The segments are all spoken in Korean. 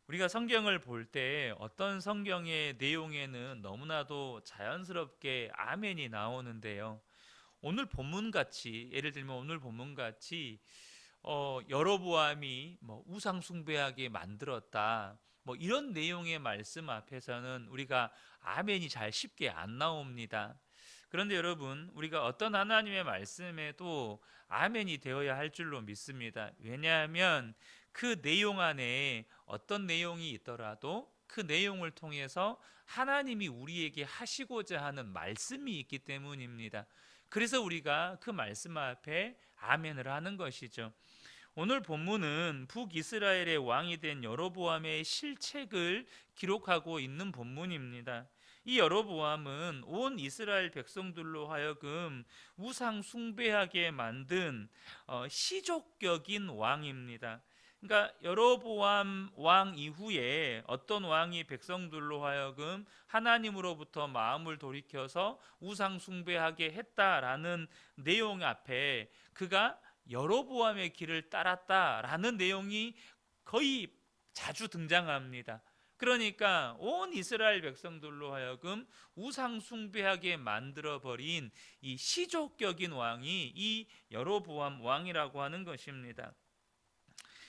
우리가 성경을 볼 때 어떤 성경의 내용에는 너무나도 자연스럽게 아멘이 나오는데요. 오늘 본문 같이, 예를 들면 오늘 본문 같이 여로보암이 뭐 우상 숭배하게 만들었다, 뭐 이런 내용의 말씀 앞에서는 우리가 아멘이 잘 쉽게 안 나옵니다. 그런데 여러분, 우리가 어떤 하나님의 말씀에도 아멘이 되어야 할 줄로 믿습니다. 왜냐하면 그 내용 안에 어떤 내용이 있더라도 그 내용을 통해서 하나님이 우리에게 하시고자 하는 말씀이 있기 때문입니다. 그래서 우리가 그 말씀 앞에 아멘을 하는 것이죠. 오늘 본문은 북이스라엘의 왕이 된 여로보암의 실책을 기록하고 있는 본문입니다. 이 여로보암은 온 이스라엘 백성들로 하여금 우상 숭배하게 만든 시족격인 왕입니다. 그러니까 여로보암 왕 이후에 어떤 왕이 백성들로 하여금 하나님으로부터 마음을 돌이켜서 우상 숭배하게 했다라는 내용 앞에 그가 여로보암의 길을 따랐다라는 내용이 거의 자주 등장합니다. 그러니까 온 이스라엘 백성들로 하여금 우상 숭배하게 만들어 버린 이 시족격인 왕이 이 여로보암 왕이라고 하는 것입니다.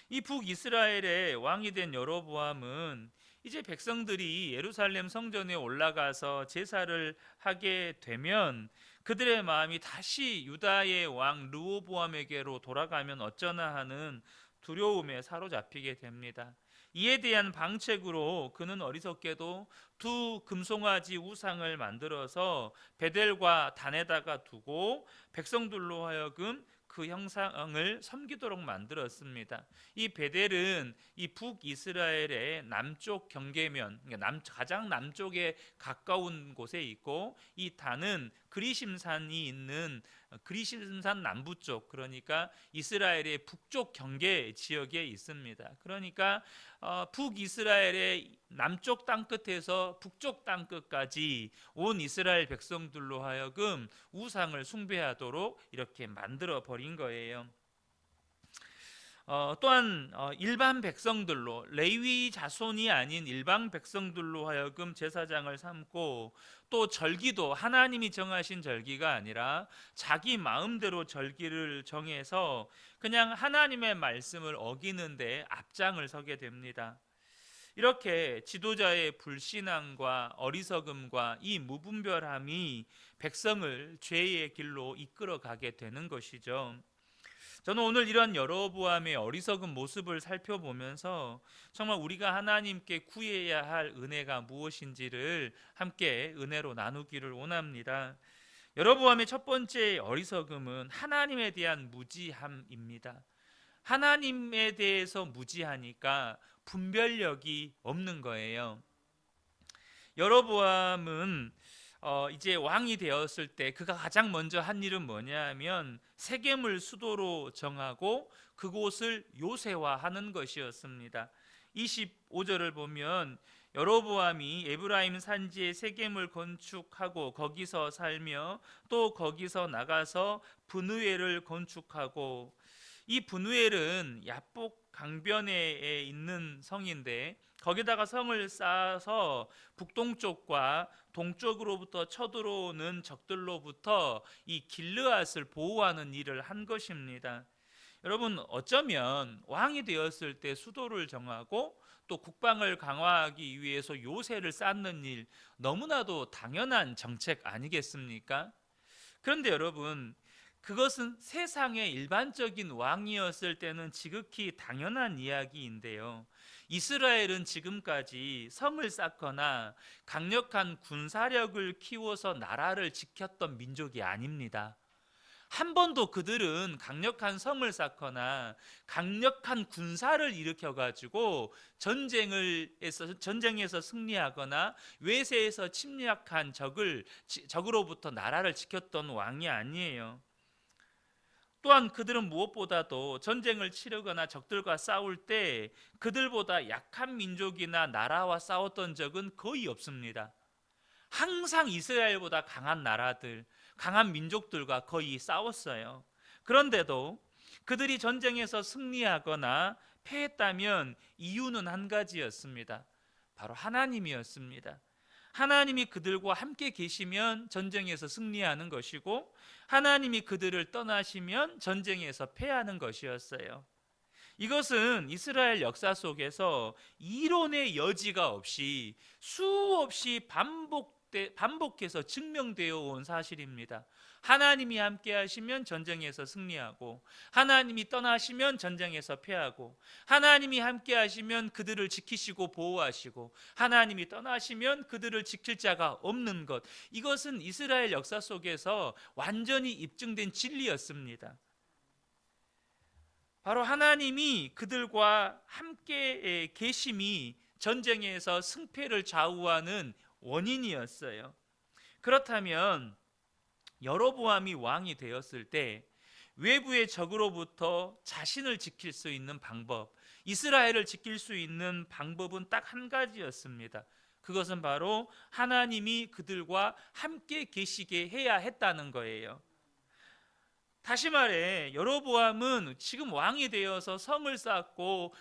이 북이스라엘의 왕이 된 여로보암은 이제 백성들이 예루살렘 성전에 올라가서 제사를 하게 되면 그들의 마음이 다시 유다의 왕 르호보암에게로 돌아가면 어쩌나 하는 두려움에 사로잡히게 됩니다. 이에 대한 방책으로 그는 어리석게도 두 금송아지 우상을 만들어서 베델과 단에다가 두고 백성들로 하여금 그 형상을 섬기도록 만들었습니다. 이 베델은 이 북이스라엘의 남쪽 경계면, 그러니까 가장 남쪽에 가까운 곳에 있고, 이 단은 그리심산이 있는 그리심산 남부 쪽, 그러니까 이스라엘의 북쪽 경계 지역에 있습니다. 그러니까 북이스라엘의 남쪽 땅 끝에서 북쪽 땅 끝까지 온 이스라엘 백성들로 하여금 우상을 숭배하도록 이렇게 만들어 버린 거예요. 또한 일반 백성들로, 레위 자손이 아닌 일반 백성들로 하여금 제사장을 삼고, 또 절기도 하나님이 정하신 절기가 아니라 자기 마음대로 절기를 정해서 그냥 하나님의 말씀을 어기는데 앞장을 서게 됩니다. 이렇게 지도자의 불신앙과 어리석음과 이 무분별함이 백성을 죄의 길로 이끌어가게 되는 것이죠. 저는 오늘 이런 여로보암의 어리석은 모습을 살펴보면서 정말 우리가 하나님께 구해야 할 은혜가 무엇인지를 함께 은혜로 나누기를 원합니다. 여로보암의 첫 번째 어리석음은 하나님에 대한 무지함입니다. 하나님에 대해서 무지하니까 분별력이 없는 거예요. 여로보암은 이제 왕이 되었을 때 그가 가장 먼저 한 일은 뭐냐면 세겜을 수도로 정하고 그곳을 요새화하는 것이었습니다. 25절을 보면 여로보암이 에브라임 산지에 세겜을 건축하고 거기서 살며 또 거기서 나가서 브누엘을 건축하고, 이 브누엘은 야복 강변에 있는 성인데 거기다가 성을 쌓아서 북동쪽과 동쪽으로부터 쳐들어오는 적들로부터 이 길르앗을 보호하는 일을 한 것입니다. 여러분, 어쩌면 왕이 되었을 때 수도를 정하고 또 국방을 강화하기 위해서 요새를 쌓는 일, 너무나도 당연한 정책 아니겠습니까? 그런데 여러분, 그것은 세상의 일반적인 왕이었을 때는 지극히 당연한 이야기인데요. 이스라엘은 지금까지 성을 쌓거나 강력한 군사력을 키워서 나라를 지켰던 민족이 아닙니다. 한 번도 그들은 강력한 성을 쌓거나 강력한 군사를 일으켜 가지고 전쟁에서 승리하거나 외세에서 침략한 적으로부터 나라를 지켰던 왕이 아니에요. 또한 그들은 무엇보다도 전쟁을 치르거나 적들과 싸울 때 그들보다 약한 민족이나 나라와 싸웠던 적은 거의 없습니다. 항상 이스라엘보다 강한 나라들, 강한 민족들과 거의 싸웠어요. 그런데도 그들이 전쟁에서 승리하거나 패했다면 이유는 한 가지였습니다. 바로 하나님이었습니다. 하나님이 그들과 함께 계시면 전쟁에서 승리하는 것이고, 하나님이 그들을 떠나시면 전쟁에서 패하는 것이었어요. 이것은 이스라엘 역사 속에서 이론의 여지가 없이 수없이 반복해서 증명되어 온 사실입니다. 하나님이 함께 하시면 전쟁에서 승리하고, 하나님이 떠나시면 전쟁에서 패하고, 하나님이 함께 하시면 그들을 지키시고 보호하시고, 하나님이 떠나시면 그들을 지킬 자가 없는 것, 이것은 이스라엘 역사 속에서 완전히 입증된 진리였습니다. 바로 하나님이 그들과 함께 계심이 전쟁에서 승패를 좌우하는 원인이었어요. 그렇다면 여로보암이 왕이 되었을 때 외부의 적으로부터 자신을 지킬 수 있는 방법, 이스라엘을 지킬 수 있는 방법은 딱 한 가지였습니다. 그것은 바로 하나님이 그들과 함께 계시게 해야 했다는 거예요. 다시 말해, 여로보암은 지금 왕이 되어서 성을 쌓고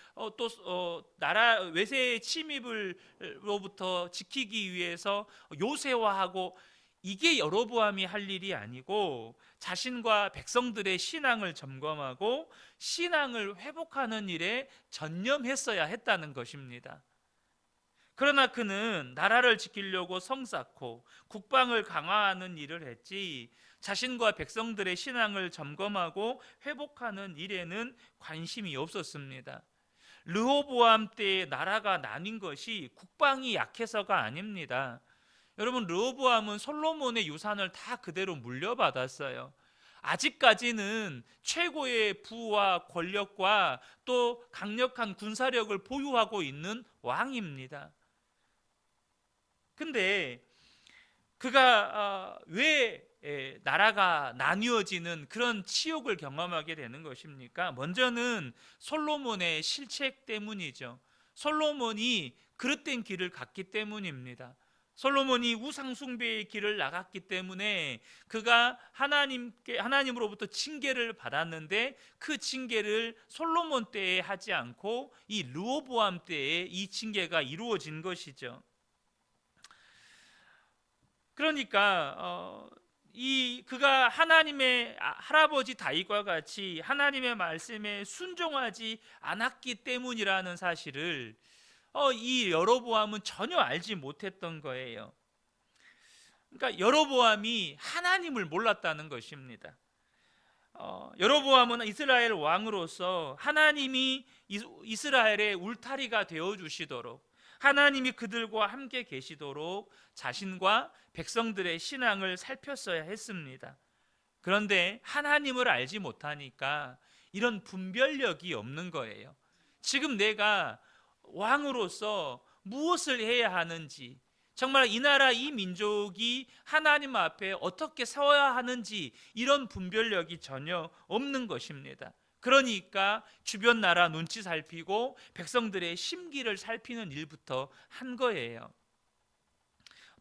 나라 외세의 침입으로부터 지키기 위해서 요새화하고, 이게 여로보암이 할 일이 아니고 자신과 백성들의 신앙을 점검하고 신앙을 회복하는 일에 전념했어야 했다는 것입니다. 그러나 그는 나라를 지키려고 성 쌓고 국방을 강화하는 일을 했지, 자신과 백성들의 신앙을 점검하고 회복하는 일에는 관심이 없었습니다. 르호보암 때에 나라가 나뉜 것이 국방이 약해서가 아닙니다. 여러분, 르호보암은 솔로몬의 유산을 다 그대로 물려받았어요. 아직까지는 최고의 부와 권력과 또 강력한 군사력을 보유하고 있는 왕입니다. 근데 그가 왜 나라가 나뉘어지는 그런 치욕을 경험하게 되는 것입니까? 먼저는 솔로몬의 실책 때문이죠. 솔로몬이 그릇된 길을 갔기 때문입니다. 솔로몬이 우상 숭배의 길을 나갔기 때문에 그가 하나님으로부터 징계를 받았는데, 그 징계를 솔로몬 때에 하지 않고 이 르호보암 때에 이 징계가 이루어진 것이죠. 그러니까 그가 하나님의 할아버지 다윗과 같이 하나님의 말씀에 순종하지 않았기 때문이라는 사실을 이 여로보암은 전혀 알지 못했던 거예요. 그러니까 여로보암이 하나님을 몰랐다는 것입니다. 여로보암은 이스라엘 왕으로서 하나님이 이스라엘의 울타리가 되어주시도록, 하나님이 그들과 함께 계시도록 자신과 백성들의 신앙을 살폈어야 했습니다. 그런데 하나님을 알지 못하니까 이런 분별력이 없는 거예요. 지금 내가 왕으로서 무엇을 해야 하는지, 정말 이 나라 이 민족이 하나님 앞에 어떻게 서야 하는지 이런 분별력이 전혀 없는 것입니다. 그러니까 주변 나라 눈치 살피고 백성들의 심기를 살피는 일부터 한 거예요.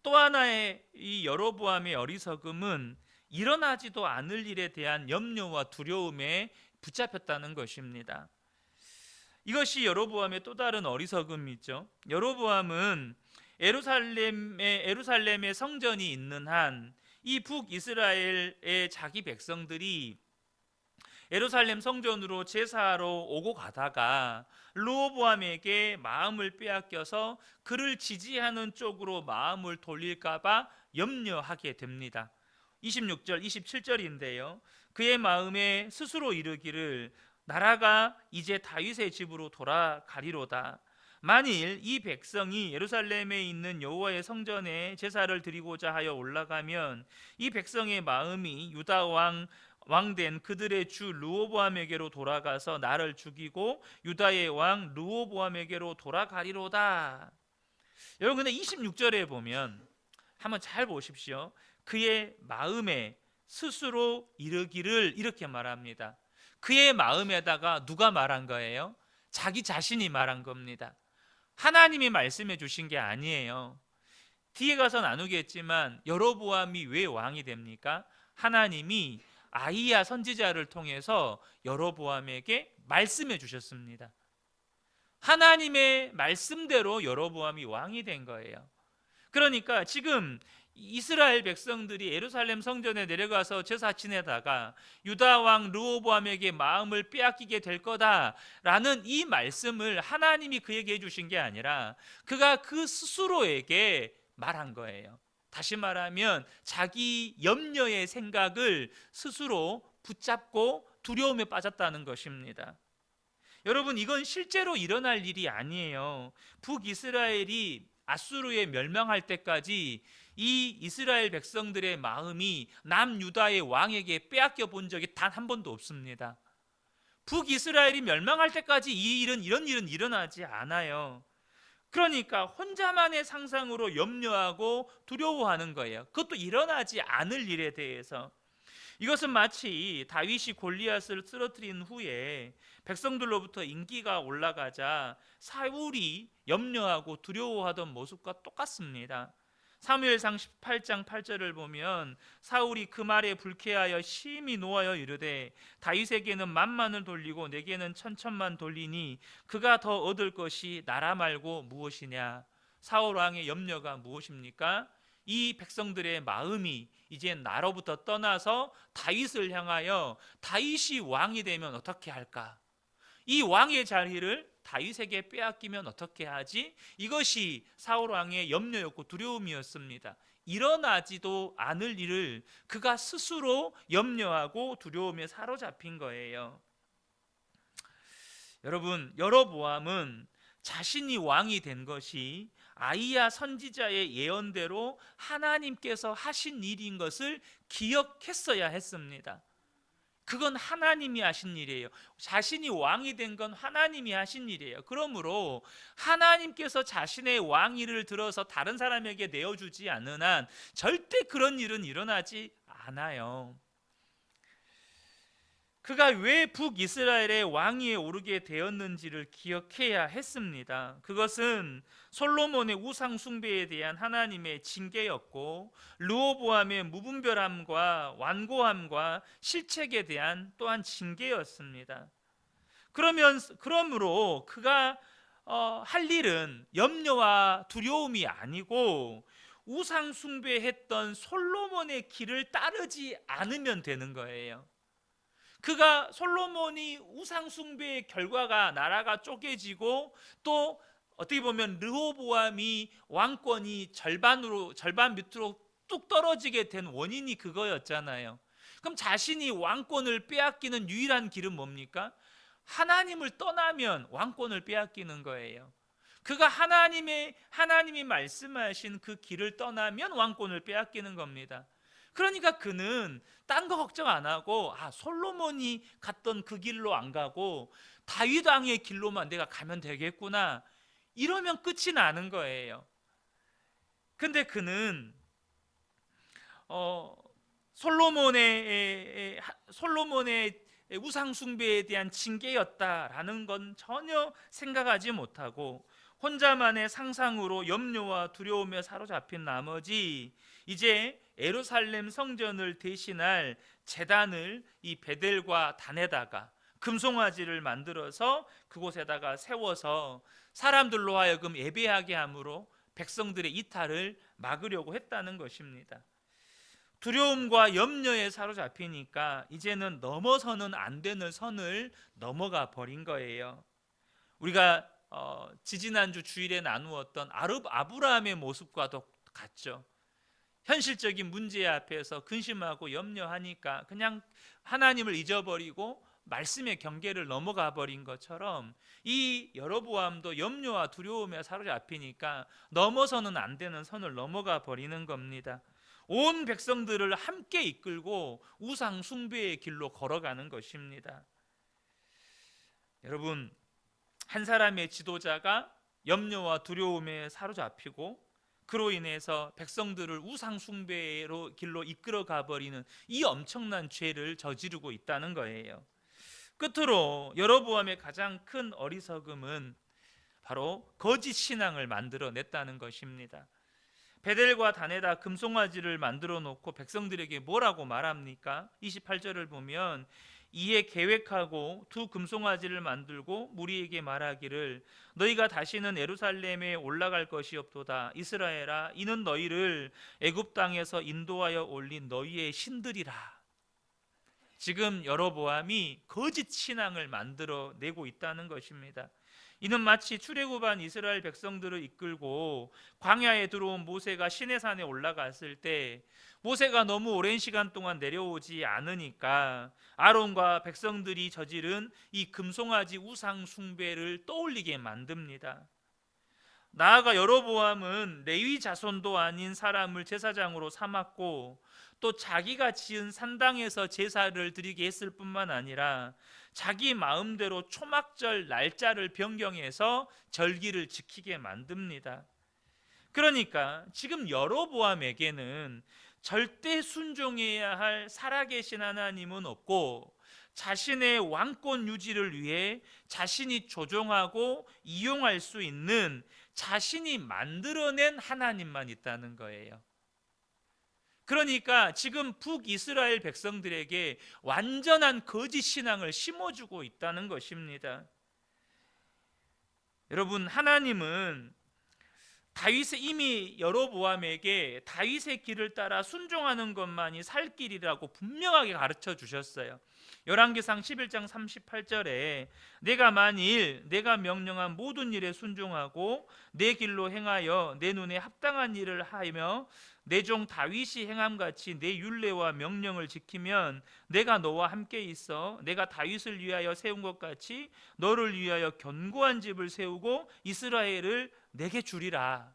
또 하나의 이 여로보암의 어리석음은 일어나지도 않을 일에 대한 염려와 두려움에 붙잡혔다는 것입니다. 이것이 여로보암의 또 다른 어리석음이죠. 여로보암은 에루살렘의 성전이 있는 한 이 북이스라엘의 자기 백성들이 예루살렘 성전으로 제사하러 오고 가다가 르호보암에게 마음을 빼앗겨서 그를 지지하는 쪽으로 마음을 돌릴까 봐 염려하게 됩니다. 26절 27절인데요. 그의 마음에 스스로 이르기를 나라가 이제 다윗의 집으로 돌아가리로다. 만일 이 백성이 예루살렘에 있는 여호와의 성전에 제사를 드리고자 하여 올라가면 이 백성의 마음이 유다 왕된 그들의 주 르호보암에게로 돌아가서 나를 죽이고 유다의 왕 르호보암에게로 돌아가리로다. 여러분, 근데 26절에 보면 한번 잘 보십시오. 그의 마음에 스스로 이르기를 이렇게 말합니다. 그의 마음에다가 누가 말한 거예요? 자기 자신이 말한 겁니다. 하나님이 말씀해 주신 게 아니에요. 뒤에 가서 나누겠지만 여로보암이 왜 왕이 됩니까? 하나님이 아히야 선지자를 통해서 여로보암에게 말씀해 주셨습니다. 하나님의 말씀대로 여로보암이 왕이 된 거예요. 그러니까 지금 이스라엘 백성들이 예루살렘 성전에 내려가서 제사 지내다가 유다 왕 르호보암에게 마음을 빼앗기게 될 거다라는 이 말씀을 하나님이 그에게 해주신 게 아니라 그가 그 스스로에게 말한 거예요. 다시 말하면 자기 염려의 생각을 스스로 붙잡고 두려움에 빠졌다는 것입니다. 여러분, 이건 실제로 일어날 일이 아니에요. 북이스라엘이 아수르에 멸망할 때까지 이 이스라엘 백성들의 마음이 남유다의 왕에게 빼앗겨 본 적이 단 한 번도 없습니다. 북이스라엘이 멸망할 때까지 이런 일은 일어나지 않아요. 그러니까 혼자만의 상상으로 염려하고 두려워하는 거예요. 그것도 일어나지 않을 일에 대해서. 이것은 마치 다윗이 골리앗을 쓰러뜨린 후에 백성들로부터 인기가 올라가자 사울이 염려하고 두려워하던 모습과 똑같습니다. 사무엘상 18장 8절을 보면 사울이 그 말에 불쾌하여 심히 노하여 이르되 다윗에게는 만만을 돌리고 내게는 천천만 돌리니 그가 더 얻을 것이 나라 말고 무엇이냐. 사울 왕의 염려가 무엇입니까? 이 백성들의 마음이 이제 나로부터 떠나서 다윗을 향하여 다윗이 왕이 되면 어떻게 할까? 이 왕의 자리를 다윗에게 빼앗기면 어떻게 하지? 이것이 사울 왕의 염려였고 두려움이었습니다. 일어나지도 않을 일을 그가 스스로 염려하고 두려움에 사로잡힌 거예요. 여러분, 여로보암은 자신이 왕이 된 것이 아이야 선지자의 예언대로 하나님께서 하신 일인 것을 기억했어야 했습니다. 그건 하나님이 하신 일이에요. 자신이 왕이 된 건 하나님이 하신 일이에요. 그러므로 하나님께서 자신의 왕위를 들어서 다른 사람에게 내어주지 않는 한 절대 그런 일은 일어나지 않아요. 그가 왜 북이스라엘의 왕위에 오르게 되었는지를 기억해야 했습니다. 그것은 솔로몬의 우상 숭배에 대한 하나님의 징계였고 르호보암의 무분별함과 완고함과 실책에 대한 또한 징계였습니다. 그러므로 그가 할 일은 염려와 두려움이 아니고 우상 숭배했던 솔로몬의 길을 따르지 않으면 되는 거예요. 그가 솔로몬이 우상 숭배의 결과가 나라가 쪼개지고 또 어떻게 보면 르호보암이 왕권이 절반 밑으로 뚝 떨어지게 된 원인이 그거였잖아요. 그럼 자신이 왕권을 빼앗기는 유일한 길은 뭡니까? 하나님을 떠나면 왕권을 빼앗기는 거예요. 그가 하나님이 말씀하신 그 길을 떠나면 왕권을 빼앗기는 겁니다. 그러니까 그는 딴 거 걱정 안 하고 솔로몬이 갔던 그 길로 안 가고 다윗 왕의 길로만 내가 가면 되겠구나, 이러면 끝이 나는 거예요. 근데 그는 솔로몬의 우상 숭배에 대한 징계였다라는 건 전혀 생각하지 못하고 혼자만의 상상으로 염려와 두려움에 사로잡힌 나머지 이제 예루살렘 성전을 대신할 제단을 이 베델과 단에다가 금송아지를 만들어서 그곳에다가 세워서 사람들로 하여금 예배하게 함으로 백성들의 이탈을 막으려고 했다는 것입니다. 두려움과 염려에 사로잡히니까 이제는 넘어서는 안 되는 선을 넘어가 버린 거예요. 우리가 지지난주 주일에 나누었던 아브라함의 모습과도 같죠. 현실적인 문제 앞에서 근심하고 염려하니까 그냥 하나님을 잊어버리고 말씀의 경계를 넘어가 버린 것처럼 이 여로보암도 염려와 두려움에 사로잡히니까 넘어서는 안 되는 선을 넘어가 버리는 겁니다. 온 백성들을 함께 이끌고 우상 숭배의 길로 걸어가는 것입니다. 여러분, 한 사람의 지도자가 염려와 두려움에 사로잡히고 그로 인해서 백성들을 우상 숭배로 길로 이끌어 가버리는 이 엄청난 죄를 저지르고 있다는 거예요. 끝으로 여로보암의 가장 큰 어리석음은 바로 거짓 신앙을 만들어냈다는 것입니다. 베델과 단에다 금송아지를 만들어 놓고 백성들에게 뭐라고 말합니까? 28절을 보면 이에 계획하고 두 금송아지를 만들고 무리에게 말하기를 너희가 다시는 예루살렘에 올라갈 것이 없도다. 이스라엘아, 이는 너희를 애굽 땅에서 인도하여 올린 너희의 신들이라. 지금 여로보암이 거짓 신앙을 만들어내고 있다는 것입니다. 이는 마치 출애굽한 이스라엘 백성들을 이끌고 광야에 들어온 모세가 시내산에 올라갔을 때 모세가 너무 오랜 시간 동안 내려오지 않으니까 아론과 백성들이 저지른 이 금송아지 우상 숭배를 떠올리게 만듭니다. 나아가 여로보암은 레위 자손도 아닌 사람을 제사장으로 삼았고 또 자기가 지은 산당에서 제사를 드리게 했을 뿐만 아니라 자기 마음대로 초막절 날짜를 변경해서 절기를 지키게 만듭니다. 그러니까 지금 여로보암에게는 절대 순종해야 할 살아계신 하나님은 없고 자신의 왕권 유지를 위해 자신이 조종하고 이용할 수 있는 자신이 만들어낸 하나님만 있다는 거예요. 그러니까 지금 북이스라엘 백성들에게 완전한 거짓 신앙을 심어주고 있다는 것입니다. 여러분, 하나님은 다윗의 이미 여로보암에게 다윗의 길을 따라 순종하는 것만이 살 길이라고 분명하게 가르쳐 주셨어요. 열왕기상 11장 38절에 내가 만일 내가 명령한 모든 일에 순종하고 내 길로 행하여 내 눈에 합당한 일을 하며 내 종 다윗이 행함같이 내 율례와 명령을 지키면 내가 너와 함께 있어 내가 다윗을 위하여 세운 것 같이 너를 위하여 견고한 집을 세우고 이스라엘을 내게 주리라.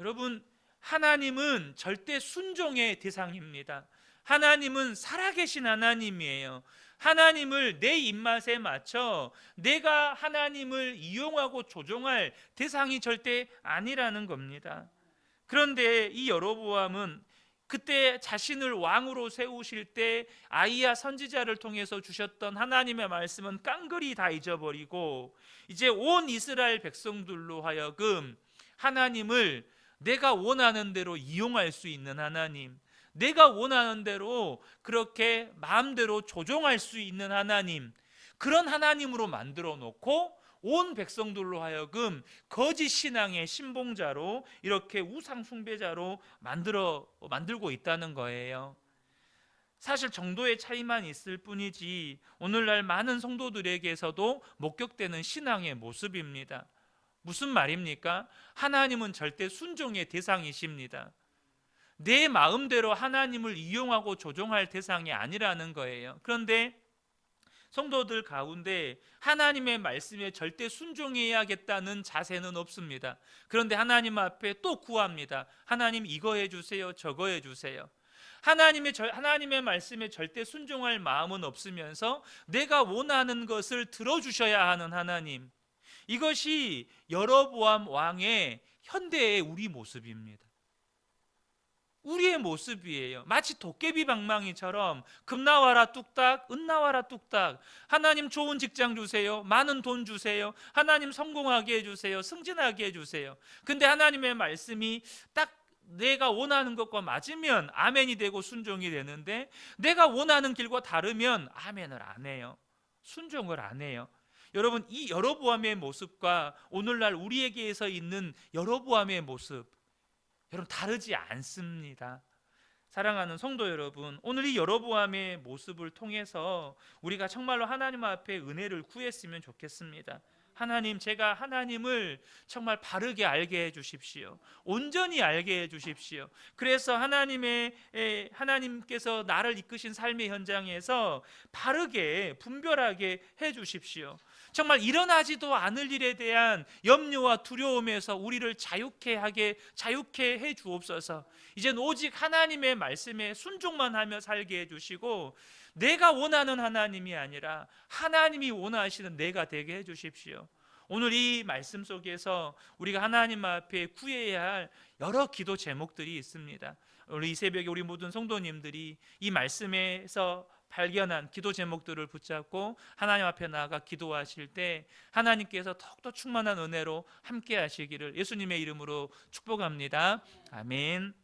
여러분, 하나님은 절대 순종의 대상입니다. 하나님은 살아계신 하나님이에요. 하나님을 내 입맛에 맞춰 내가 하나님을 이용하고 조종할 대상이 절대 아니라는 겁니다. 그런데 이 여로보암은 그때 자신을 왕으로 세우실 때 아이야 선지자를 통해서 주셨던 하나님의 말씀은 깡그리 다 잊어버리고 이제 온 이스라엘 백성들로 하여금 하나님을 내가 원하는 대로 이용할 수 있는 하나님, 내가 원하는 대로 그렇게 마음대로 조종할 수 있는 하나님, 그런 하나님으로 만들어 놓고 온 백성들로 하여금 거짓 신앙의 신봉자로 이렇게 우상 숭배자로 만들고 있다는 거예요. 사실 정도의 차이만 있을 뿐이지 오늘날 많은 성도들에게서도 목격되는 신앙의 모습입니다. 무슨 말입니까? 하나님은 절대 순종의 대상이십니다. 내 마음대로 하나님을 이용하고 조종할 대상이 아니라는 거예요. 그런데 성도들 가운데 하나님의 말씀에 절대 순종해야겠다는 자세는 없습니다. 그런데 하나님 앞에 또 구합니다. 하나님 이거 해주세요, 저거 해주세요. 하나님의 말씀에 절대 순종할 마음은 없으면서 내가 원하는 것을 들어주셔야 하는 하나님, 이것이 여로보암 왕의 현대의 우리 모습입니다. 우리의 모습이에요. 마치 도깨비 방망이처럼 금 나와라 뚝딱, 은 나와라 뚝딱. 하나님 좋은 직장 주세요, 많은 돈 주세요, 하나님 성공하게 해주세요, 승진하게 해주세요. 근데 하나님의 말씀이 딱 내가 원하는 것과 맞으면 아멘이 되고 순종이 되는데 내가 원하는 길과 다르면 아멘을 안 해요. 순종을 안 해요. 여러분, 이 여로보암의 모습과 오늘날 우리에게서 있는 여로보암의 모습, 여러분 다르지 않습니다. 사랑하는 성도 여러분, 오늘 이 여로보암의 모습을 통해서 우리가 정말로 하나님 앞에 은혜를 구했으면 좋겠습니다. 하나님, 제가 하나님을 정말 바르게 알게 해주십시오. 온전히 알게 해주십시오. 그래서 하나님께서 나를 이끄신 삶의 현장에서 바르게 분별하게 해주십시오. 정말 일어나지도 않을 일에 대한 염려와 두려움에서 우리를 자유케 해 주옵소서. 이젠 오직 하나님의 말씀에 순종만 하며 살게 해주시고 내가 원하는 하나님이 아니라 하나님이 원하시는 내가 되게 해주십시오. 오늘 이 말씀 속에서 우리가 하나님 앞에 구해야 할 여러 기도 제목들이 있습니다. 오늘 이 새벽에 우리 모든 성도님들이 이 말씀에서 발견한 기도 제목들을 붙잡고 하나님 앞에 나아가 기도하실 때 하나님께서 더욱더 충만한 은혜로 함께 하시기를 예수님의 이름으로 축복합니다. 아멘.